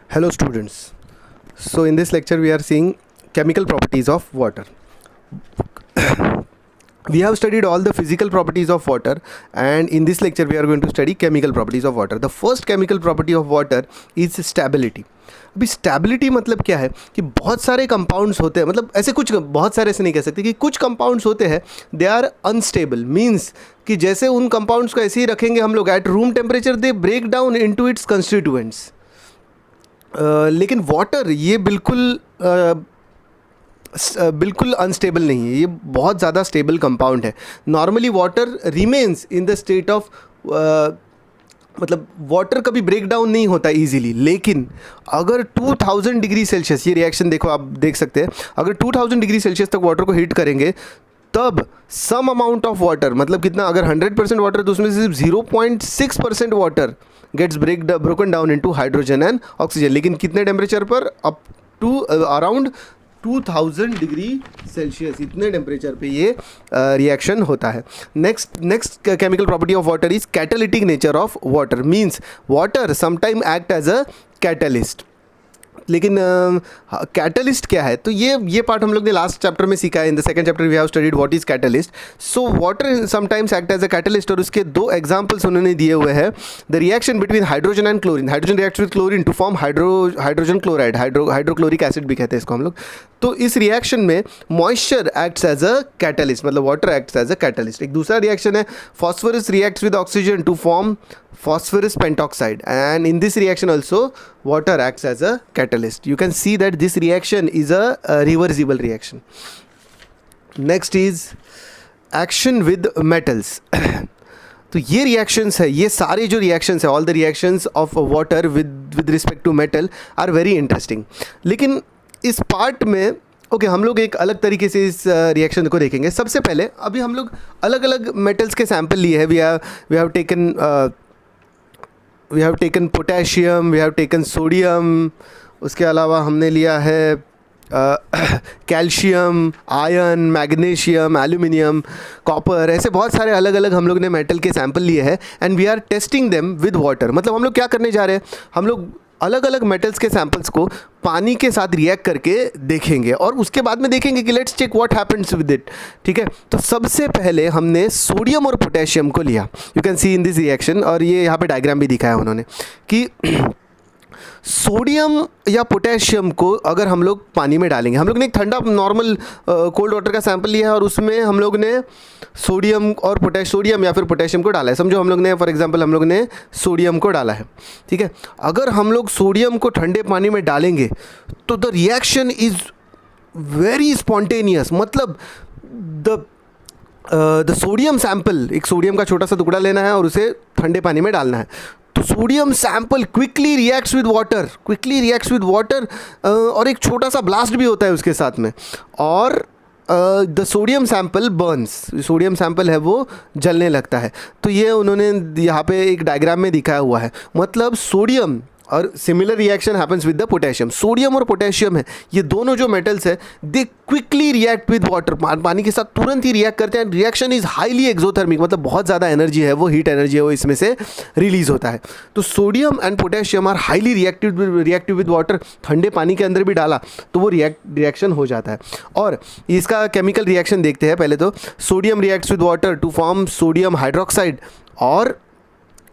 Hello students. So in this lecture we are seeing chemical properties of water. We have studied all the physical properties of water, and in this lecture we are going to study chemical properties of water. The first chemical property of water is stability. अभी stability मतलब क्या है कि बहुत सारे compounds होते हैं, मतलब ऐसे कुछ बहुत सारे ऐसे नहीं कह सकते कि कुछ कंपाउंड्स होते हैं दे आर अनस्टेबल, मीन्स कि जैसे उन कंपाउंड्स को ऐसे ही रखेंगे हम लोग at room temperature they break down into its constituents. लेकिन वाटर ये बिल्कुल अनस्टेबल नहीं है, ये बहुत ज़्यादा स्टेबल कंपाउंड है. Normally water remains in the state of, मतलब वाटर कभी ब्रेक डाउन नहीं होता इजीली. लेकिन अगर 2000 डिग्री सेल्सियस, ये रिएक्शन देखो आप देख सकते हैं, अगर 2000 डिग्री सेल्सियस तक वाटर को हीट करेंगे तब सम अमाउंट ऑफ वाटर, मतलब कितना, अगर 100% वाटर तो उसमें से सिर्फ 0.6% water gets broken down into hydrogen and oxygen. लेकिन कितने टेम्परेचर पर? Up to around 2000 degree Celsius, इतने टेम्परेचर पे ये रिएक्शन होता है. Next chemical property of water is catalytic nature of water. Means water sometime act as a catalyst. लेकिन catalyst क्या है, तो ये पार्ट हम लोग ने लास्ट चैप्टर में सीखा है. In the second chapter we have studied what is catalyst. So water sometimes act as a catalyst, और उसके दो एग्जांपल्स उन्होंने दिए हुए हैं. The reaction between hydrogen and chlorine. Hydrogen reacts with chlorine to form hydrogen chloride, hydrochloric acid भी कहते हैं इसको हम लोग. तो इस रिएक्शन में moisture acts as a catalyst, मतलब water acts as a catalyst. एक दूसरा रिएक्शन है phosphorus reacts with oxygen to form phosphorus pentoxide, and in this reaction also water acts as a catalyst. You can see that this reaction is a reversible reaction. Next is action with metals. तो ये reactions है, ये सारे जो reactions है, all the reactions of water with respect to metal are very interesting. लेकिन इस part में हम लोग एक अलग तरीके से इस रिएक्शन को देखेंगे. सबसे पहले अभी हम लोग अलग अलग मेटल्स के सैंपल लिए हैं. We have taken potassium, we have taken sodium, उसके अलावा हमने लिया है calcium, iron, magnesium, aluminium, copper, ऐसे बहुत सारे अलग अलग हम लोग ने मेटल के सैंपल लिए हैं. And we are testing them with water. मतलब हम लोग क्या करने जा रहे हैं, हम लोग अलग अलग मेटल्स के सैंपल्स को पानी के साथ रिएक्ट करके देखेंगे और उसके बाद में देखेंगे कि let's check what happens with it. ठीक है, तो सबसे पहले हमने सोडियम और पोटेशियम को लिया. You can C in this reaction, और ये यहाँ पे डायग्राम भी दिखाया उन्होंने कि सोडियम या पोटेशियम को अगर हम लोग पानी में डालेंगे, हम लोग ने एक ठंडा नॉर्मल कोल्ड वाटर का सैंपल लिया है और उसमें हम लोग ने सोडियम या फिर पोटेशियम को डाला है. समझो हम लोग ने, फॉर एग्जांपल, हम लोग ने सोडियम को डाला है. ठीक है, अगर हम लोग सोडियम को ठंडे पानी में डालेंगे तो the reaction is very spontaneous. मतलब द सोडियम सैंपल, एक सोडियम का छोटा सा टुकड़ा लेना है और उसे ठंडे पानी में डालना है. तो sodium sample quickly reacts with water, और एक छोटा सा ब्लास्ट भी होता है उसके साथ में, और the sodium sample Burns. Sodium sample है वो जलने लगता है. तो ये उन्होंने यहाँ पे एक डायग्राम में दिखाया हुआ है. मतलब सोडियम और similar reaction happens with the potassium. Sodium और पोटेशियम है, ये दोनों जो मेटल्स है दे क्विकली रिएक्ट विद वाटर. पानी के साथ तुरंत ही रिएक्ट करते हैं. रिएक्शन इज हाईली एक्सोथर्मिक, मतलब बहुत ज़्यादा एनर्जी है वो, हीट एनर्जी है वो इसमें से रिलीज होता है. तो sodium and potassium are highly reactive with water. ठंडे पानी के अंदर भी डाला तो वो रिएक्शन हो जाता है. और इसका केमिकल रिएक्शन देखते हैं. पहले तो sodium reacts with water to form sodium hydroxide, और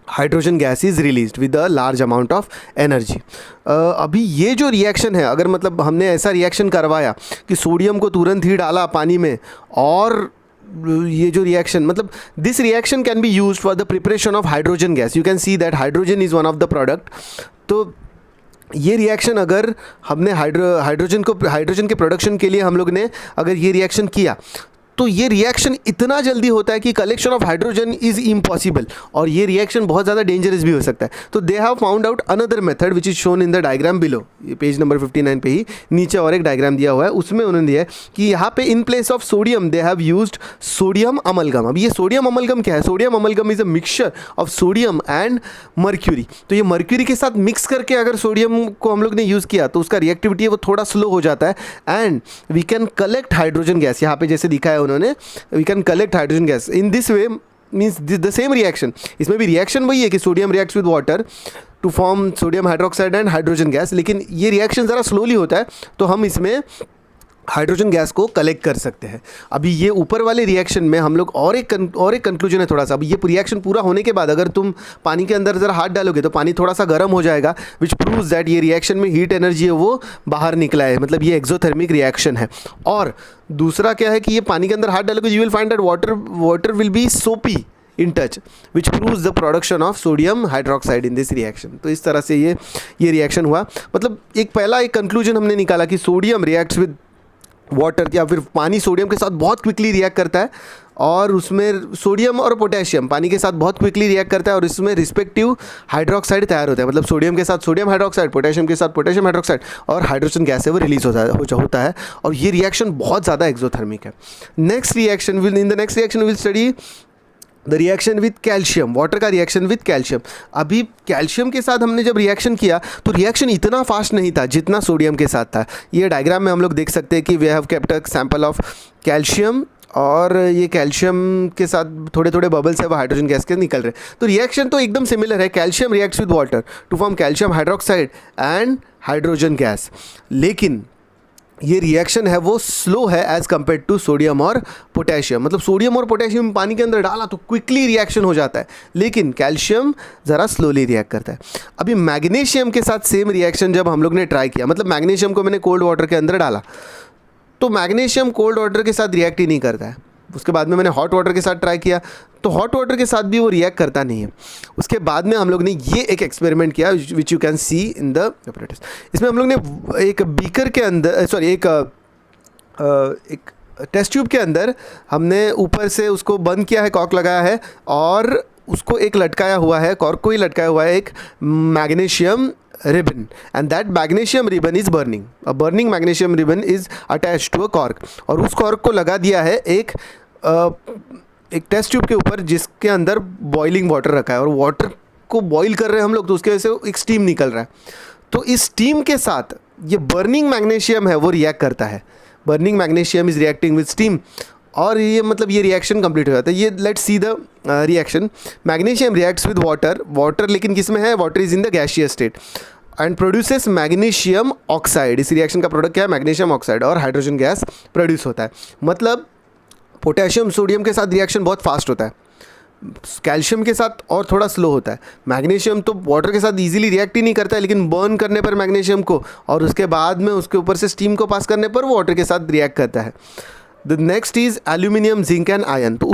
hydrogen gas is released with a large amount of energy. अभी ये जो रिएक्शन है, अगर मतलब हमने ऐसा रिएक्शन करवाया कि सोडियम को तुरंत ही डाला पानी में, और ये जो रिएक्शन, मतलब this reaction can be used for the preparation of hydrogen gas. You can see that hydrogen is one of the product. तो ये रिएक्शन अगर हमने हाइड्रोजन के प्रोडक्शन के लिए हम लोग ने अगर ये रिएक्शन किया तो ये रिएक्शन इतना जल्दी होता है कि collection of hydrogen is impossible, और ये रिएक्शन बहुत ज़्यादा डेंजरस भी हो सकता है. तो they have found out another method which is shown in the diagram below. ये पेज नंबर 59 पे ही नीचे और एक डायग्राम दिया हुआ है, उसमें उन्होंने दिया है कि यहाँ पे in place of sodium they have used sodium amalgam. अब ये सोडियम अमलगम क्या है? Sodium amalgam is a mixture of sodium and mercury. तो ये मर्क्यूरी के साथ मिक्स करके अगर सोडियम को हम लोग ने यूज़ किया तो उसका रिएक्टिविटी है वो थोड़ा स्लो हो जाता है, and we can collect hydrogen gas. यहाँ पे जैसे दिखा है उन्होंने, we can collect hydrogen gas in this way. Means the same reaction, इसमें भी रिएक्शन वही है कि sodium reacts with water to form sodium hydroxide and hydrogen gas. लेकिन ये रिएक्शन ज़रा स्लोली होता है, तो हम इसमें हाइड्रोजन गैस को कलेक्ट कर सकते हैं। अभी ये ऊपर वाले रिएक्शन में हम लोग और एक कंक्लूजन है थोड़ा सा। अभी ये रिएक्शन पूरा होने के बाद अगर तुम पानी के अंदर ज़रा हाथ डालोगे तो पानी थोड़ा सा गर्म हो जाएगा, विच प्रूव्स दैट ये रिएक्शन में हीट एनर्जी है वो बाहर निकला है, मतलब ये एक्सोथर्मिक रिएक्शन है। और दूसरा क्या है कि ये पानी के अंदर हाथ डालोगे, you will find that water will be सोपी in touch, which proves the production of sodium hydroxide in this reaction। तो इस तरह से ये रिएक्शन हुआ। मतलब एक कंक्लूजन हमने निकाला कि सोडियम रिएक्ट्स विद वाटर, या फिर पानी सोडियम के साथ बहुत क्विकली रिएक्ट करता है, और उसमें सोडियम और पोटेशियम पानी के साथ बहुत क्विकली रिएक्ट करता है, और इसमें रिस्पेक्टिव हाइड्रोक्साइड तैयार होता है। मतलब सोडियम के साथ सोडियम हाइड्रोक्साइड, पोटेशियम के साथ पोटेशियम हाइड्रोक्साइड, और हाइड्रोजन गैस है वो रिलीज होता है। और ये रिएक्शन बहुत ज़्यादा एक्सोथर्मिक है। Next reaction will study the reaction with calcium, water का रिएक्शन विथ कैल्शियम। अभी कैल्शियम के साथ हमने जब रिएक्शन किया तो रिएक्शन इतना फास्ट नहीं था जितना सोडियम के साथ था। ये डायग्राम में हम लोग देख सकते हैं कि we have kept a sample of calcium, और ये कैल्शियम के साथ थोड़े थोड़े बबल्स है वो हाइड्रोजन गैस के निकल रहे हैं। तो रिएक्शन तो एकदम सिमिलर है, calcium reacts with water to form calcium hydroxide and hydrogen gas. लेकिन ये रिएक्शन है वो स्लो है एज़ कम्पेयर टू सोडियम और पोटेशियम। मतलब सोडियम और पोटेशियम पानी के अंदर डाला तो क्विकली रिएक्शन हो जाता है, लेकिन कैल्शियम ज़रा स्लोली रिएक्ट करता है। अभी मैग्नीशियम के साथ सेम रिएक्शन जब हम लोग ने ट्राई किया, मतलब मैग्नीशियम को मैंने कोल्ड वाटर के अंदर डाला तो मैग्नीशियम कोल्ड वाटर के साथ रिएक्ट ही नहीं करता है। उसके बाद में मैंने हॉट वाटर के साथ ट्राई किया तो हॉट वाटर के साथ भी वो रिएक्ट करता नहीं है। उसके बाद में हम लोग ने ये एक एक्सपेरिमेंट किया which you can C in the apparatus। इसमें हम लोग ने एक बीकर के अंदर एक टेस्ट ट्यूब के अंदर हमने ऊपर से उसको बंद किया है, कॉर्क लगाया है, और उसको एक लटकाया हुआ है, कॉर्क को ही लटकाया हुआ है एक magnesium ribbon, and that magnesium ribbon is burning। a burning magnesium ribbon is attached to a cork, और उस कॉर्क को लगा दिया है एक टेस्ट ट्यूब के ऊपर जिसके अंदर बॉइलिंग वाटर रखा है, और वाटर को बॉईल कर रहे हैं हम लोग, तो उसके वजह से एक स्टीम निकल रहा है। तो इस स्टीम के साथ ये बर्निंग मैग्नीशियम है वो रिएक्ट करता है। Burning magnesium is reacting with steam, और ये मतलब ये रिएक्शन कंप्लीट हो जाता है। ये let's see the reaction. Magnesium reacts with water लेकिन किस में है, water is in the gaseous state and produces magnesium oxide. इस रिएक्शन का प्रोडक्ट क्या है, मैग्नीशियम ऑक्साइड, और हाइड्रोजन गैस प्रोड्यूस होता है। मतलब पोटेशियम सोडियम के साथ रिएक्शन बहुत फास्ट होता है, कैल्शियम के साथ और थोड़ा स्लो होता है। मैग्नीशियम तो वाटर के साथ इजीली रिएक्ट ही नहीं करता है, लेकिन बर्न करने पर मैग्नीशियम को और उसके बाद में उसके ऊपर से स्टीम को पास करने पर वो वाटर के साथ रिएक्ट करता है। The next is aluminium, zinc and ion. तो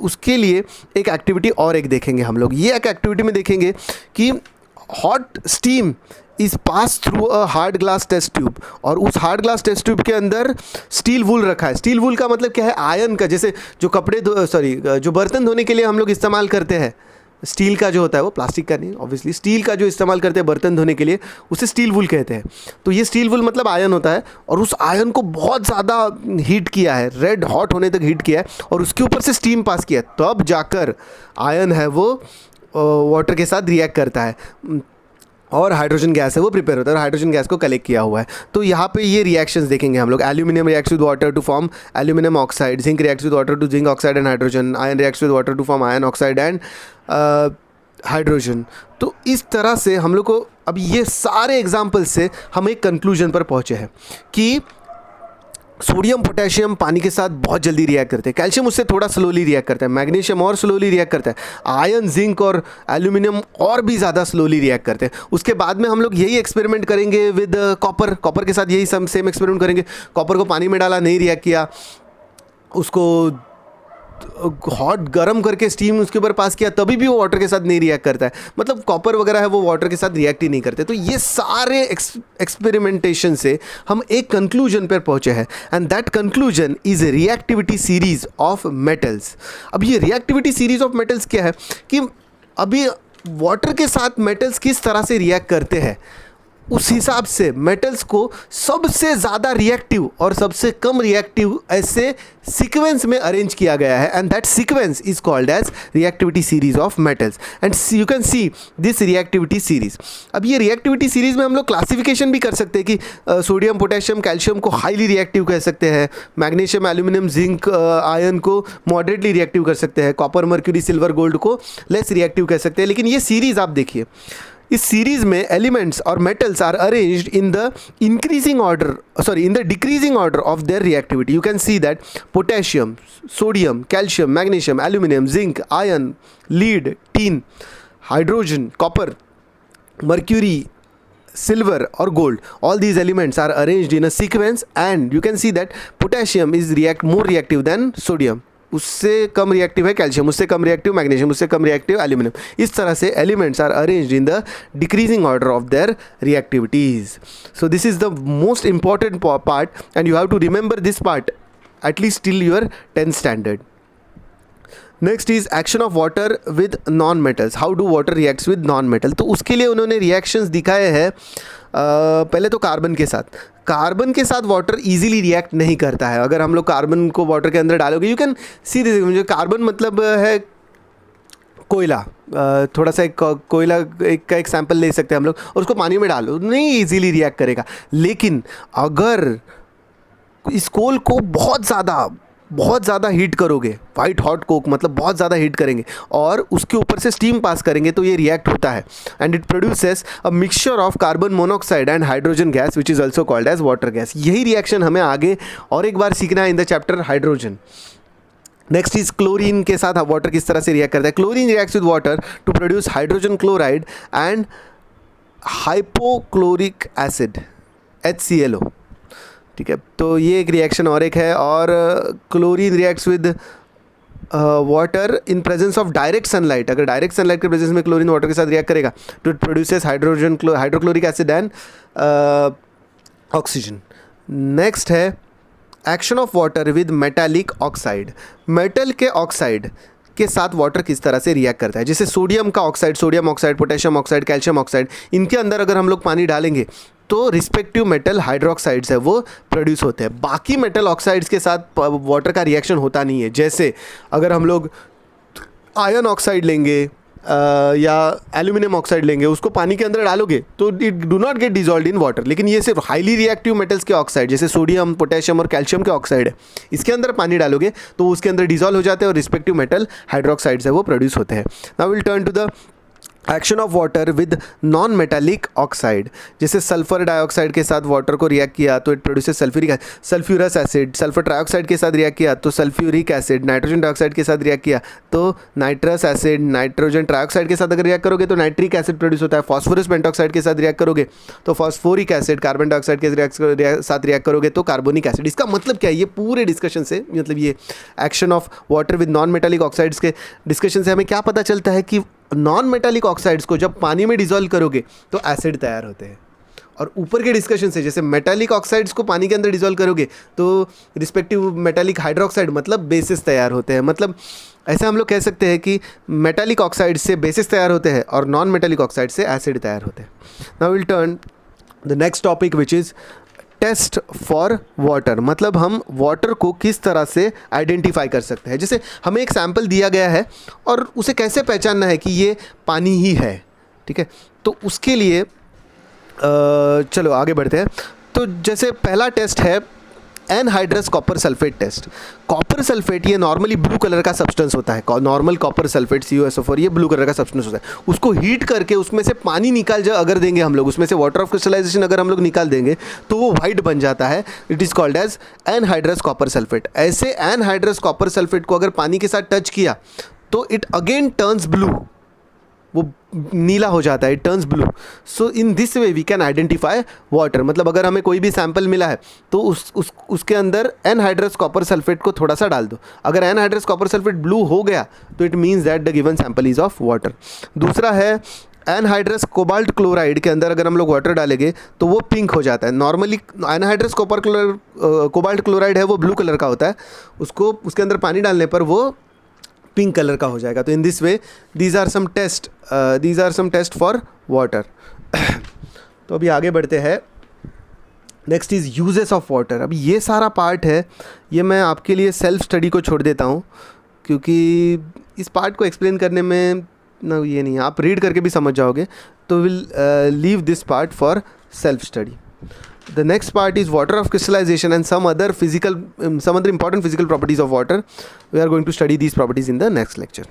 उसके लिए एक एक्टिविटी और एक देखेंगे हम लोग। ये एक एक्टिविटी में देखेंगे कि hot steam is pass through a hard glass test tube, और उस हार्ड ग्लास टेस्ट ट्यूब के अंदर स्टील वूल रखा है। स्टील वूल का मतलब क्या है, आयन का, जैसे जो जो बर्तन धोने के लिए हम लोग इस्तेमाल करते हैं, स्टील का जो होता है, वो प्लास्टिक का नहीं ऑब्वियसली, स्टील का जो इस्तेमाल करते हैं बर्तन धोने के लिए उसे स्टील वूल कहते हैं। तो ये स्टील वूल मतलब आयन होता है, और उस आयन को बहुत ज़्यादा हीट किया है, रेड हॉट होने तक हीट किया है, और उसके ऊपर से स्टीम पास किया है, तब जाकर आयन है वो वाटर के साथ रिएक्ट करता है, और हाइड्रोजन गैस है वो प्रिपेयर होता है, और हाइड्रोजन गैस को कलेक्ट किया हुआ है। तो यहाँ पे ये रिएक्शंस देखेंगे हम लोग। Aluminium reacts with water to form aluminium oxide, zinc reacts with water to zinc oxide and hydrogen, iron reacts with water to form iron oxide and hydrogen. तो इस तरह से हम लोग को अब ये सारे एग्जाम्पल से हम एक कंक्लूजन पर पहुँचे हैं कि सोडियम पोटेशियम पानी के साथ बहुत जल्दी रिएक्ट करते हैं, कैल्शियम उससे थोड़ा स्लोली रिएक्ट करता है, मैग्नीशियम और स्लोली रिएक्ट करता है, आयन, जिंक और एल्यूमिनियम और भी ज़्यादा स्लोली रिएक्ट करते हैं। उसके बाद में हम लोग यही एक्सपेरिमेंट करेंगे विद कॉपर के साथ यही सेम एक्सपेरिमेंट करेंगे। कॉपर को पानी में डाला, नहीं रिएक्ट किया, उसको हॉट गर्म करके स्टीम उसके ऊपर पास किया, तभी भी वो वाटर के साथ नहीं रिएक्ट करता है। मतलब कॉपर वगैरह है वो वाटर के साथ रिएक्ट ही नहीं करते। तो ये सारे एक्सपेरिमेंटेशन से हम एक कंक्लूजन पर पहुंचे हैं, and that conclusion is reactivity series of metals. अब ये रिएक्टिविटी सीरीज ऑफ मेटल्स क्या है कि अभी वाटर के साथ मेटल्स किस तरह से रिएक्ट करते हैं, उस हिसाब से मेटल्स को सबसे ज़्यादा रिएक्टिव और सबसे कम रिएक्टिव ऐसे सीक्वेंस में अरेंज किया गया है, and that sequence is called as reactivity series of metals, and you can see this reactivity series. अब ये रिएक्टिविटी सीरीज में हम लोग क्लासिफिकेशन भी कर सकते हैं कि सोडियम पोटेशियम कैल्शियम को हाईली रिएक्टिव कह सकते हैं, मैग्नीशियम एल्यूमिनियम जिंक आयन को मॉडरेटली रिएक्टिव कर सकते हैं, कॉपर मर्क्यूरी सिल्वर गोल्ड को लेस रिएक्टिव कह सकते हैं। लेकिन ये सीरीज़ आप देखिए, इस सीरीज में एलिमेंट्स और metals are arranged in the in the decreasing order of their reactivity. You can see that potassium, sodium, calcium, magnesium, aluminum, zinc, iron, lead, tin, hydrogen, copper, mercury, silver or gold, all these elements are arranged in a sequence, and you can see that potassium is more reactive than sodium, उससे कम reactive है calcium, उससे कम reactive magnesium, उससे कम reactive aluminium. इस तरह से elements are arranged in the decreasing order of their reactivities. So this is the most important part and you have to remember this part at least till your 10th standard. Next is action of water with non metals. How do water reacts with non metal. तो उसके लिए उन्होंने reactions दिखाए हैं. पहले तो carbon के साथ वाटर इजीली रिएक्ट नहीं करता है. अगर हम लोग कार्बन को वाटर के अंदर डालोगे, यू कैन सी दिस. मुझे कार्बन मतलब है कोयला. थोड़ा सा एक कोयला का एक सैंपल ले सकते हैं हम लोग, और उसको पानी में डालो, नहीं इजीली रिएक्ट करेगा. लेकिन अगर इस कोल को बहुत ज़्यादा हीट करोगे, वाइट हॉट कोक मतलब बहुत ज़्यादा हीट करेंगे और उसके ऊपर से स्टीम पास करेंगे, तो ये रिएक्ट होता है and it produces a mixture of carbon monoxide and hydrogen gas which is also called as water gas. यही रिएक्शन हमें आगे और एक बार सीखना है in the chapter hydrogen. Next is chlorine के साथ वाटर किस तरह से रिएक्ट करता है. Chlorine reacts with water to produce hydrogen chloride and hypochloric acid HClO. ठीक है, तो ये एक रिएक्शन और एक है. और chlorine reacts with water in presence of direct sunlight. अगर डायरेक्ट सनलाइट के प्रेजेंस में क्लोरीन वाटर के साथ रिएक्ट करेगा तो it produces hydrochloric acid and oxygen. Next है action of water with metallic oxide. Metal के ऑक्साइड के साथ वाटर किस तरह से रिएक्ट करता है. जैसे sodium oxide, potassium oxide, calcium oxide, इनके अंदर अगर हम लोग पानी डालेंगे तो रिस्पेक्टिव मेटल हाइड्रोक्साइड्स है वो प्रोड्यूस होते हैं. बाकी मेटल ऑक्साइड्स के साथ वाटर का रिएक्शन होता नहीं है. जैसे अगर हम लोग आयरन ऑक्साइड लेंगे या एल्यूमिनियम ऑक्साइड लेंगे, उसको पानी के अंदर डालोगे तो it do not gate dissolve in water. लेकिन ये सिर्फ हाईली रिएक्टिव मेटल्स के ऑक्साइड जैसे सोडियम, पोटेशियम और कैल्शियम के ऑक्साइड है, इसके अंदर पानी डालोगे तो उसके अंदर डिजॉल्व हो जाते हैं और रिस्पेक्टिव मेटल हाइड्रोक्साइड्स है वो प्रोड्यूस होते हैं. Now will turn to the action of water with non metallic oxide. जैसे सल्फर डाइऑक्साइड के साथ वाटर को रिएक्ट किया तो it produces sulphurous acid. Sulphur trioxide के साथ रिएक्ट किया तो सल्फ्यूरिक एसिड. नाइट्रोजन डाइऑक्साइड के साथ रिएक्ट किया तो नाइट्रस एसिड. नाइट्रोजन ट्राइऑक्साइड के साथ अगर रिएक्ट करोगे तो नाइट्रिक एसिड प्रोड्यूस होता है. फॉस्फोरस पेंटॉक्साइड के साथ रिएक्ट करोगे तो फॉस्फोरिक एसिड. कार्बन डाइऑक्साइड के साथ रिएक्ट करोगे तो कार्बोनिक एसिड. इसका मतलब क्या है, ये पूरे डिस्कशन से मतलब ये action of water with non metallic oxides के डिस्कशन से हमें क्या पता चलता है कि नॉन मेटालिक ऑक्साइड्स को जब पानी में डिसॉल्व करोगे तो एसिड तैयार होते हैं. और ऊपर के डिस्कशन से जैसे मेटालिक ऑक्साइड्स को पानी के अंदर डिसॉल्व करोगे तो रिस्पेक्टिव मेटालिक हाइड्रोक्साइड मतलब बेसिस तैयार होते हैं. मतलब ऐसे हम लोग कह सकते हैं कि मेटालिक ऑक्साइड से बेसिस तैयार होते हैं और नॉन मेटालिक ऑक्साइड से एसिड तैयार होते हैं. Now will turn the next topic which is test for water. मतलब हम वाटर को किस तरह से आइडेंटिफाई कर सकते हैं. जैसे हमें एक सैंपल दिया गया है और उसे कैसे पहचानना है कि ये पानी ही है. ठीक है, तो उसके लिए चलो आगे बढ़ते हैं. तो जैसे पहला टेस्ट है anhydrous copper sulphate test. Copper sulphate ये नॉर्मली ब्लू कलर का सब्सटेंस होता है. नॉर्मल कॉपर सल्फेट CuSO4 ये ब्लू कलर का सब्सटेंस होता है. उसको हीट करके उसमें से पानी निकाल अगर देंगे हम लोग, उसमें से वाटर ऑफ क्रिस्टलाइजेशन अगर हम लोग निकाल देंगे तो वो वाइट बन जाता है. It is called as anhydrous copper sulphate. ऐसे एनहाइड्रस कॉपर सल्फेट को अगर पानी के साथ टच किया तो इट अगेन टर्न्स ब्लू, वो नीला हो जाता है, it turns blue. So in this way we can identify water. मतलब अगर हमें कोई भी सैंपल मिला है तो उसके अंदर एनहाइड्रस कॉपर सल्फेट को थोड़ा सा डाल दो. अगर एनहाइड्रस कॉपर सल्फेट ब्लू हो गया तो it means that the given sample is of water. दूसरा है एनहाइड्रस कोबाल्ट क्लोराइड के अंदर अगर हम लोग वाटर डालेंगे तो वो पिंक हो जाता है. नॉर्मली एनहाइड्रस कोबाल्ट क्लोराइड है वो ब्लू कलर का होता है, उसको उसके अंदर पानी डालने पर वो पिंक कलर का हो जाएगा. तो in this way these are some test for water. तो अभी आगे बढ़ते हैं. Next is uses of water. अभी ये सारा पार्ट है ये मैं आपके लिए सेल्फ स्टडी को छोड़ देता हूँ, क्योंकि इस पार्ट को एक्सप्लेन करने में ना ये नहीं, आप रीड करके भी समझ जाओगे. तो will leave this part for self study. The next part is water of crystallization and some other important physical properties of water. We are going to study these properties in the next lecture.